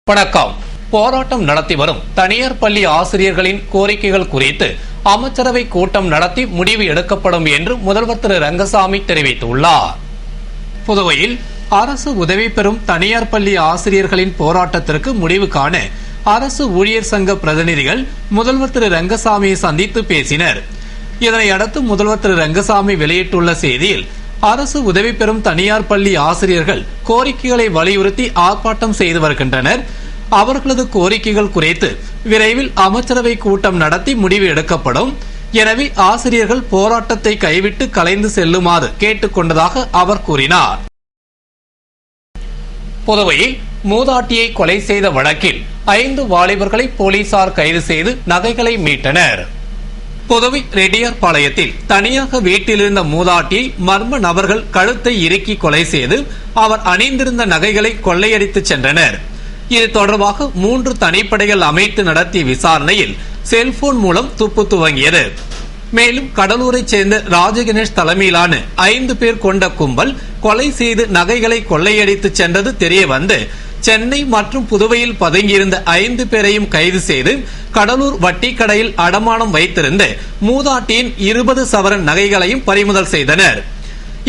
வணக்கம். போராட்டம் நடத்தி வரும் தனியார் பள்ளி ஆசிரியர்களின் கோரிக்கைகள் குறித்து அமைச்சரவை கூட்டம் நடத்தி முடிவு எடுக்கப்படும் என்று முதல்வர் திரு ரங்கசாமி தெரிவித்துள்ளார். புதுவையில் அரசு உதவி பெறும் தனியார் பள்ளி ஆசிரியர்களின் போராட்டத்திற்கு முடிவு காண அரசு ஊழியர் சங்க பிரதிநிதிகள் முதல்வர் திரு ரங்கசாமியை சந்தித்து பேசினர். இதனையடுத்து முதல்வர் திரு ரங்கசாமி வெளியிட்டுள்ள செய்தியில், அரசு உதவி பெறும் தனியார் பள்ளி ஆசிரியர்கள் கோரிக்கைகளை வலியுறுத்தி ஆர்ப்பாட்டம் செய்து வருகின்றனர். அவர்களது கோரிக்கைகள் குறித்து விரைவில் அமைச்சரவை கூட்டம் நடத்தி முடிவு எடுக்கப்படும். எனவே ஆசிரியர்கள் போராட்டத்தை கைவிட்டு கலைந்து செல்லுமாறு கேட்டுக் கொண்டதாக அவர் கூறினார். புதுவையில் மூதாட்டியை கொலை செய்த வழக்கில் 5 வாலிபர்களை போலீசார் கைது செய்து நகைகளை மீட்டனர். புதுவை ரெட்டியார்பாளையத்தில் தனியாக வீட்டிலிருந்த மூதாட்டியை மர்ம நபர்கள் கழுத்தை இறுக்கி கொலை செய்து அவர் அணிந்திருந்த நகைகளை கொள்ளையடித்து சென்றனர். இது தொடர்பாக 3 தனிப்படைகள் அமைத்து நடத்திய விசாரணையில் செல்போன் மூலம் துப்பு துவங்கியது. மேலும் கடலூரைச் சேர்ந்த ராஜகணேஷ் தலைமையிலான 5 பேர் கொண்ட கும்பல் கொலை செய்து நகைகளை கொள்ளையடித்து சென்றது தெரியவந்து சென்னை மற்றும் புதுவையில் பதுங்கியிருந்த 5 பேரையும் கைது செய்து கடலூர் வட்டி கடையில் அடமானம் வைத்திருந்த மூதாட்டியின் 20 சவரன் நகைகளையும் பறிமுதல் செய்தனர்.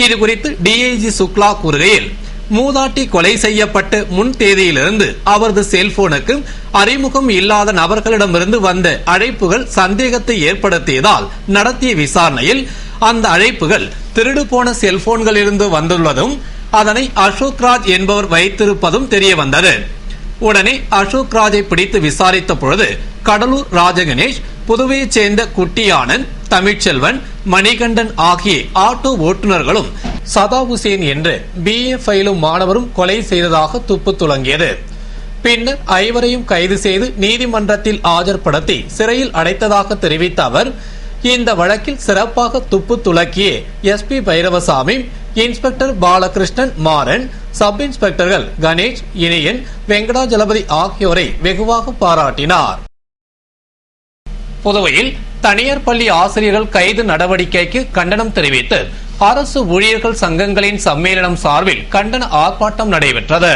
இதுகுறித்து டிஐஜி சுக்லா கூறுகையில், மூதாட்டி கொலை செய்யப்பட்ட முன் தேதியிலிருந்து அவரது செல்போனுக்கு அறிமுகம் இல்லாத நபர்களிடமிருந்து வந்த அழைப்புகள் சந்தேகத்தை ஏற்படுத்தியதால் நடத்திய விசாரணையில் அந்த அழைப்புகள் திருடு போன செல்போன்களிலிருந்து வந்துள்ளதும் அதனை அசோக்ராஜ் என்பவர் வைத்திருப்பதும் தெரிய வந்தது. உடனே அசோக்ராஜை பிடித்து விசாரித்த பொழுது கடலூர் ராஜகணேஷ், புதுவையைச் சேர்ந்த குட்டியானந்த், தமிழ்ச்செல்வன், மணிகண்டன் ஆகிய ஆட்டோ ஓட்டுநர்களும் சதா ஹுசேன் என்ற BA பயிலும் மாணவரும் கொலை செய்ததாக துப்பு துலங்கியது. பின்னர் 5வரையும் கைது செய்து நீதிமன்றத்தில் ஆஜர்படுத்தி சிறையில் அடைத்ததாக தெரிவித்த அவர், இந்த வழக்கில் சிறப்பாக துப்பு துலக்கிய SP Bhairavasamy, inspector Balakrishnan, Maran, sub இன்ஸ்பெக்டர்கள் கணேஷ், இனியன், வெங்கடாஜலபதி ஆகியோரை வெகுவாக பாராட்டினார். புதுவையில் தனியார் பள்ளி ஆசிரியர்கள் கைது நடவடிக்கைக்கு கண்டனம் தெரிவித்து அரசு ஊழியர்கள் சங்கங்களின் சம்மேளனம் சார்பில் கண்டன ஆர்ப்பாட்டம் நடைபெற்றது.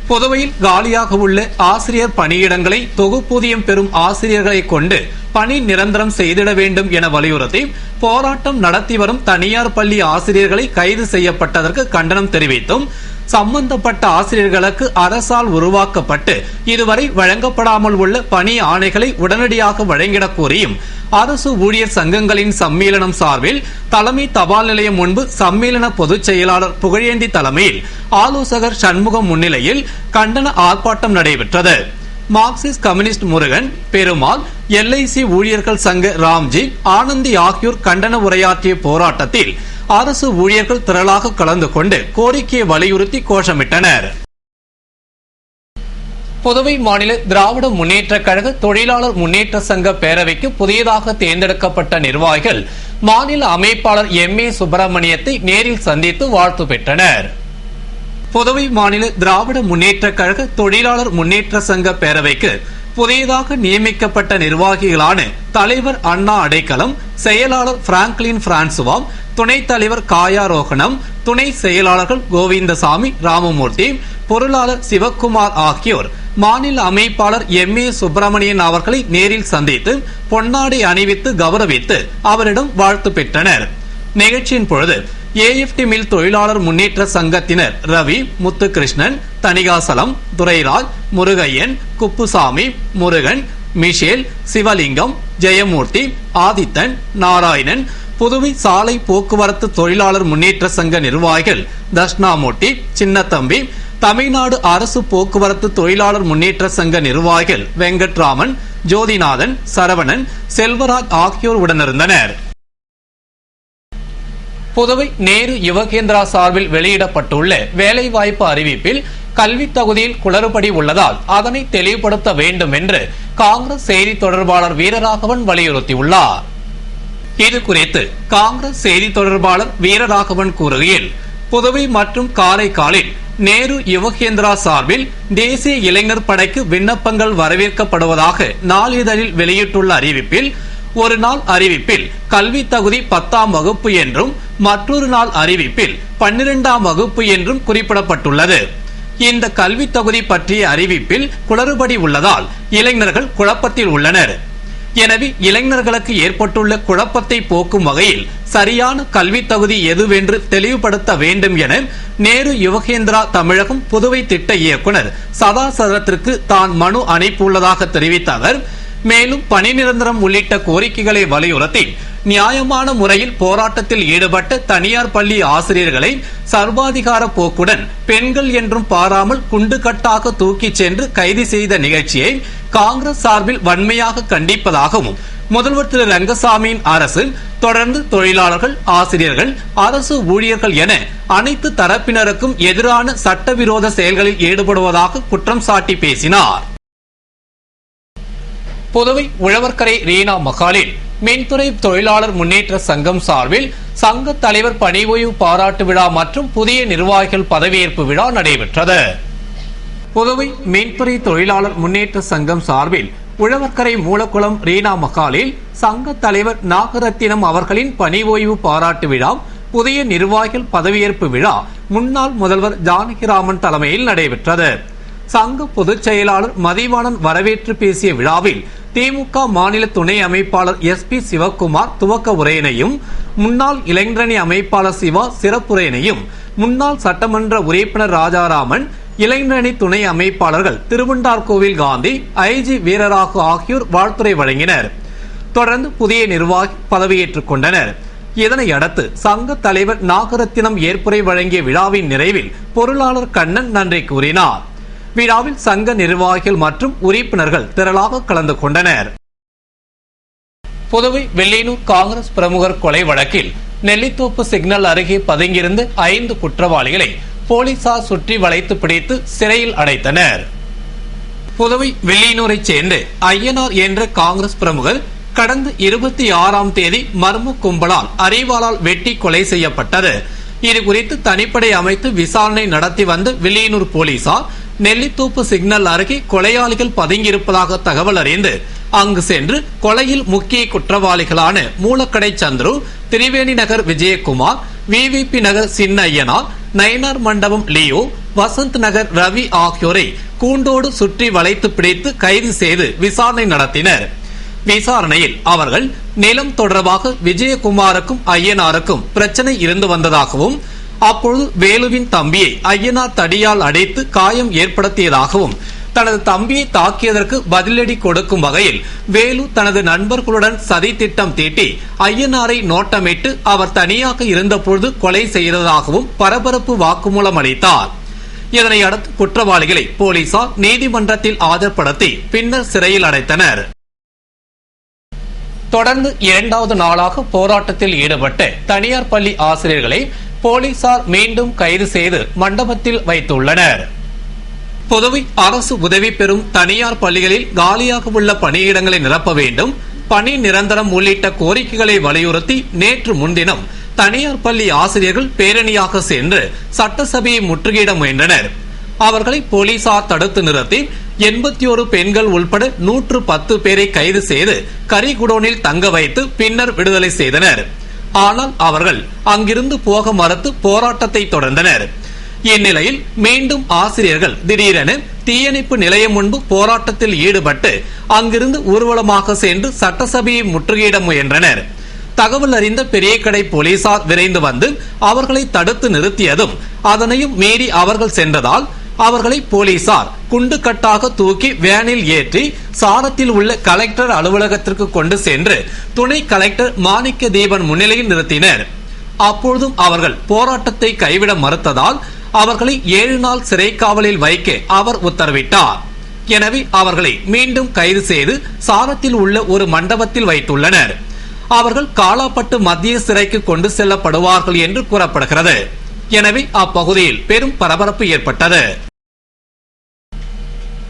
புதுவையில் காலியாக உள்ள ஆசிரியர் பணியிடங்களை தொகுப்பூதியம் பெறும் ஆசிரியர்களை கொண்டு பணி நிரந்தரம் செய்திட வேண்டும் என வலியுறுத்தி போராட்டம் நடத்தி வரும் தனியார் பள்ளி ஆசிரியர்களை கைது செய்யப்பட்டதற்கு கண்டனம் தெரிவித்தும், சம்பந்தப்பட்ட ஆசிரியர்களுக்கு அரசால் உருவாக்கப்பட்டு இதுவரை வழங்கப்படாமல் உள்ள பணி ஆணைகளை உடனடியாக வழங்கிடக் கோரியும் அரசு ஊழியர் சங்கங்களின் சம்மேளனம் சார்பில் தலைமை தபால் நிலையம் முன்பு சம்மேளன பொதுச் செயலாளர் புகழேந்தி தலைமையில் ஆலோசகர் சண்முகம் முன்னிலையில் கண்டன ஆர்ப்பாட்டம் நடைபெற்றது. Marxist communist Murugan, Perumal, LIC ஊழியர்கள் சங்க ராம்ஜி, ஆனந்தி ஆகியோர் கண்டன உரையாற்றிய போராட்டத்தில் அரசு ஊழியர்கள் திரளாக கலந்து கொண்டு கோரிக்கையை வலியுறுத்தி கோஷமிட்டனர். புதுவை மாநில திராவிட முன்னேற்ற கழக தொழிலாளர் முன்னேற்ற சங்க பேரவைக்கு புதியதாக தேர்ந்தெடுக்கப்பட்ட நிர்வாகிகள் மாநில அமைப்பாளர் MA சுப்பிரமணியத்தை நேரில் சந்தித்து வாழ்த்து பெற்றனர். புதுவை மாநில திராவிட முன்னேற்ற கழக தொழிலாளர் முன்னேற்ற சங்க பேரவைக்கு புதியதாக நியமிக்கப்பட்ட நிர்வாகிகளான தலைவர் அண்ணா அடைக்கலம், செயலாளர் பிராங்க்லின் பிரான்சுவாம், துணைத் தலைவர் காயாரோகணம், துணை செயலாளர்கள் கோவிந்தசாமி, ராமமூர்த்தி, பொருளாளர் சிவக்குமார் ஆகியோர் மாநில அமைப்பாளர் MA சுப்பிரமணியன் அவர்களை நேரில் சந்தித்து பொன்னாடை அணிவித்து கௌரவித்து அவரிடம் வாழ்த்து பெற்றனர். நிகழ்ச்சியின் பொழுது AFT மில் தொழிலாளர் முன்னேற்ற சங்கத்தினர் ரவி, முத்துகிருஷ்ணன், தணிகாசலம், துரைராஜ், முருகையன், குப்புசாமி, முருகன், மிஷேல், சிவலிங்கம், ஜெயமூர்த்தி, ஆதித்தன், நாராயணன், புதுவை சாலை போக்குவரத்து தொழிலாளர் முன்னேற்ற சங்க நிர்வாகிகள் தஷ்ணாமூர்த்தி, சின்னத்தம்பி, தமிழ்நாடு அரசு போக்குவரத்து தொழிலாளர் முன்னேற்ற சங்க நிர்வாகிகள் வெங்கட்ராமன், ஜோதிநாதன், சரவணன், செல்வராஜ் ஆகியோர் உடனிருந்தனர். புதுவை நேரு யுவகேந்திரா சார்பில் வெளியிடப்பட்டுள்ள வேலைவாய்ப்பு அறிவிப்பில் கல்வி தகுதியில் குளறுபடி உள்ளதால் அதனை தெளிவுபடுத்த வேண்டும் என்று காங்கிரஸ் செய்தி தொடர்பாளர் வீரராகவன் வலியுறுத்தியுள்ளார். இது குறித்து காங்கிரஸ் செய்தி தொடர்பாளர் வீரராகவன் கூறுகையில், புதுவை மற்றும் காரைக்காலில் நேரு யுவகேந்திரா சார்பில் தேசிய இளைஞர் படைக்கு விண்ணப்பங்கள் வரவேற்கப்படுவதாக நாளிதழில் வெளியிட்டுள்ள அறிவிப்பில், ஒரு நாள் அறிவிப்பில் கல்வி தகுதி 10ஆம் வகுப்பு என்றும் மற்றொரு நாள் அறிவிப்பில் 12ஆம் வகுப்பு என்றும் குறிப்பிடப்பட்டுள்ளது. இந்த கல்வி தகுதி பற்றிய அறிவிப்பில் குளறுபடி உள்ளதால் இளைஞர்கள் குழப்பத்தில் உள்ளனர். எனவே இளைஞர்களுக்கு ஏற்பட்டுள்ள குழப்பத்தை போக்கும் வகையில் சரியான கல்வி தகுதி எதுவென்று தெளிவுபடுத்த வேண்டும் என நேரு யுவகேந்திரா தமிழகம் புதுவை திட்ட இயக்குனர் சதாசரத்திற்கு தான் மனு அனுப்பியுள்ளதாக தெரிவித்த அவர், மேலும் பணி நிரந்தரம் உள்ளிட்ட கோரிக்கைகளை வலியுறுத்தி நியாயமான முறையில் போராட்டத்தில் ஈடுபட்ட தனியார் பள்ளி ஆசிரியர்களை சர்வாதிகார போக்குடன் பெண்கள் என்றும் பாராமல் குண்டுகட்டாக தூக்கிச் சென்று கைது செய்த நிகழ்ச்சியை காங்கிரஸ் சார்பில் வன்மையாக கண்டிப்பதாகவும், முதல்வர் திரு ரங்கசாமியின் அரசு தொடர்ந்து தொழிலாளர்கள், ஆசிரியர்கள், அரசு ஊழியர்கள் என அனைத்து தரப்பினருக்கும் எதிரான சட்டவிரோத செயல்களில் ஈடுபடுவதாக குற்றம் சாட்டி பேசினார். புதுவை உழவர்கரை ரீனா மகாலில் மின்துறை தொழிலாளர் முன்னேற்ற சங்கம் சார்பில் சங்க தலைவர் பணி ஓய்வு பாராட்டு விழா மற்றும் புதிய நிர்வாகிகள் பதவியேற்பு விழா நடைபெற்றது. புதுவை மின்துறை தொழிலாளர் முன்னேற்ற சங்கம் சார்பில் உழவர்கரை மூலக்குளம் ரீனா மகாலில் சங்க தலைவர் நாகரத்தினம் அவர்களின் பணி ஓய்வு பாராட்டு விழா, புதிய நிர்வாகிகள் பதவியேற்பு விழா முன்னாள் முதல்வர் ஜானகிராமன் தலைமையில் நடைபெற்றது. சங்க பொதுச் செயலாளர் மதிவாணன் வரவேற்று பேசிய விழாவில் திமுக மாநில துணை அமைப்பாளர் SP சிவக்குமார் துவக்க உரையினையும், முன்னாள் இளைஞரணி அமைப்பாளர் சிவா சிறப்புரையினையும், முன்னாள் சட்டமன்ற உறுப்பினர் ராஜாராமன், இளைஞரணி துணை அமைப்பாளர்கள் திருவண்டார்கோவில் காந்தி, IG வீரராகு ஆகியோர் வாழ்த்துரை வழங்கினர். தொடர்ந்து புதிய நிர்வாகி பதவியேற்றுக் கொண்டனர். இதனையடுத்து சங்க தலைவர் நாகரத்தினம் ஏற்புரை வழங்கிய விழாவின் நிறைவில் பொருளாளர் கண்ணன் நன்றி கூறினார். விழாவில் சங்க நிர்வாகிகள் மற்றும் உறுப்பினர்கள் திரளாக கலந்து கொண்டனர். புதுவை வெள்ளியனூர் காங்கிரஸ் பிரமுகர் கொலை வழக்கில் நெல்லித்தோப்பு சிக்னல் அருகே பதுங்கியிருந்த 5 குற்றவாளிகளை போலீசார் சுற்றி வளைத்து பிடித்து சிறையில் அடைத்தனர். புதுவை வெள்ளியனூரைச் சேர்ந்த ஐயனார் என்ற காங்கிரஸ் பிரமுகர் கடந்த 26ஆம் தேதி மர்ம கும்பலால் அரிவாளால் வெட்டி கொலை செய்யப்பட்டது. இதுகுறித்து தனிப்படை அமைத்து விசாரணை நடத்தி வந்த வெள்ளியனூர் போலீசார் நெல்லித்தோப்பு சிக்னல் அருகே கொலையாளிகள் பதுங்கியிருப்பதாக தகவல் அறிந்து அங்கு சென்று கொலையில் முக்கிய குற்றவாளிகளான மூலக்கடை சந்துரு, திரிவேணி நகர் விஜயகுமார், VVP நகர் சின்ன ஐயனார், நயனார் மண்டபம் லியோ, வசந்த் நகர் ரவி ஆகியோரை கூண்டோடு சுற்றி வளைத்து பிடித்து கைது செய்து விசாரணை நடத்தினர். விசாரணையில் அவர்கள் நிலம் தொடர்பாக விஜயகுமாருக்கும் ஐயனாருக்கும் பிரச்சனை இருந்து வந்ததாகவும், அப்பொழுது வேலுவின் தம்பியை ஐயனார் தடியால் அடைத்து காயம் ஏற்படுத்தியதாகவும், தனது தம்பியை தாக்கியதற்கு பதிலடி கொடுக்கும் வகையில் வேலு தனது நண்பர்களுடன் சதி திட்டம் தீட்டி ஐயனாரை நோட்டமிட்டு அவர் தனியாக இருந்தபொழுது கொலை செய்ததாகவும் பரபரப்பு வாக்குமூலம் அளித்தார். இதனையடுத்து குற்றவாளிகளை போலீசார் நீதிமன்றத்தில் ஆஜர்படுத்தி பின்னர் சிறையில் அடைத்தனர். தொடர்ந்து 2வது நாளாக போராட்டத்தில் ஈடுபட்ட தனியார் பள்ளி ஆசிரியர்களை போலீசார் மீண்டும் கைது செய்து மண்டபத்தில் வைத்துள்ளனர். புதுவை அரசு உதவி பெறும் தனியார் பள்ளிகளில் காலியாக உள்ள பணியிடங்களை நிரப்ப வேண்டும், பணி நிரந்தரம் உள்ளிட்ட கோரிக்கைகளை வலியுறுத்தி நேற்று முன்தினம் தனியார் பள்ளி ஆசிரியர்கள் பேரணியாக சென்று சட்டசபையை முற்றுகையிட முயன்றனர். அவர்களை போலீசார் தடுத்து நிறுத்தி 81 பெண்கள் உள்பட 110 பேரை கைது செய்து கரிகுடோனில் தங்க வைத்து பின்னர் விடுதலை செய்தனர். ஆனால் அவர்கள் அங்கிருந்து போக மறுத்து போராட்டத்தை தொடர்ந்தனர். இந்நிலையில் மீண்டும் ஆசிரியர்கள் திடீரென தீயணைப்பு நிலையம் முன்பு போராட்டத்தில் ஈடுபட்டு அங்கிருந்து ஊர்வலமாக சென்று சட்டசபையை முற்றுகையிட முயன்றனர். தகவல் அறிந்த பெரியகடை போலீசார் விரைந்து வந்து அவர்களை தடுத்து நிறுத்தியதும் அதனையும் மீறி அவர்கள் சென்றதால் அவர்களை போலீசார் குண்டுகட்டாக தூக்கி வேனில் ஏற்றி சாரத்தில் உள்ள கலெக்டர் அலுவலகத்திற்கு கொண்டு சென்று துணை கலெக்டர் மாணிக்க தீபன் முன்னிலையில் நிறுத்தினர். அப்பொழுதும் அவர்கள் போராட்டத்தை கைவிட மறுத்ததால் அவர்களை 7 நாள் சிறை காவலில் வைக்க அவர் உத்தரவிட்டார். எனவே அவர்களை மீண்டும் கைது செய்து சாரத்தில் உள்ள ஒரு மண்டபத்தில் வைத்துள்ளனர். அவர்கள் காலாப்பட்டு மத்திய சிறைக்கு கொண்டு செல்லப்படுவார்கள் என்று கூறப்படுகிறது. எனவே அப்பகுதியில் பெரும் பரபரப்பு ஏற்பட்டது.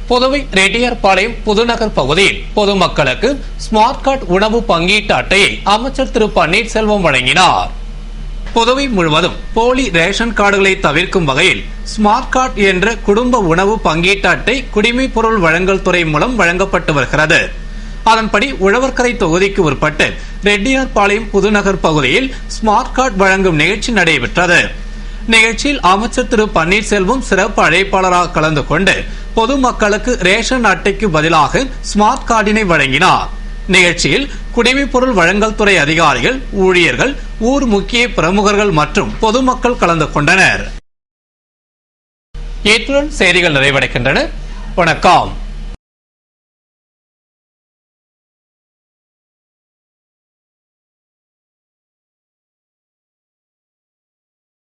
புதுவை ரெட்டியார்பாளையம் புதுநகர் பகுதியில் பொதுமக்களுக்கு ஸ்மார்ட் கார்டு உணவு பங்கீட்டு அட்டையை அமைச்சர் திரு பன்னீர்செல்வம் வழங்கினார். புதுவை முழுவதும் போலி ரேஷன் கார்டுகளை தவிர்க்கும் வகையில் ஸ்மார்ட் கார்டு என்ற குடும்ப உணவு பங்கீட்டு அட்டை குடிமைப் பொருள் வழங்கல் துறை மூலம் வழங்கப்பட்டு வருகிறது. அதன்படி உழவர்கரை தொகுதிக்கு உட்பட்டு ரெட்டியார்பாளையம் புதுநகர் பகுதியில் ஸ்மார்ட் கார்டு வழங்கும் நிகழ்ச்சி நடைபெற்றது. நிகழ்ச்சியில் அமைச்சர் திரு பன்னீர்செல்வம் சிறப்பு அழைப்பாளராக கலந்து கொண்டு பொதுமக்களுக்கு ரேஷன் அட்டைக்கு பதிலாக ஸ்மார்ட் கார்டினை வழங்கினார். நிகழ்ச்சியில் குடிமைப்பொருள் வழங்கல் துறை அதிகாரிகள், ஊழியர்கள், ஊர் முக்கிய பிரமுகர்கள் மற்றும் பொதுமக்கள் கலந்து கொண்டனர். இத்துடன் செய்திகள் நிறைவடைகின்றன. வணக்கம்.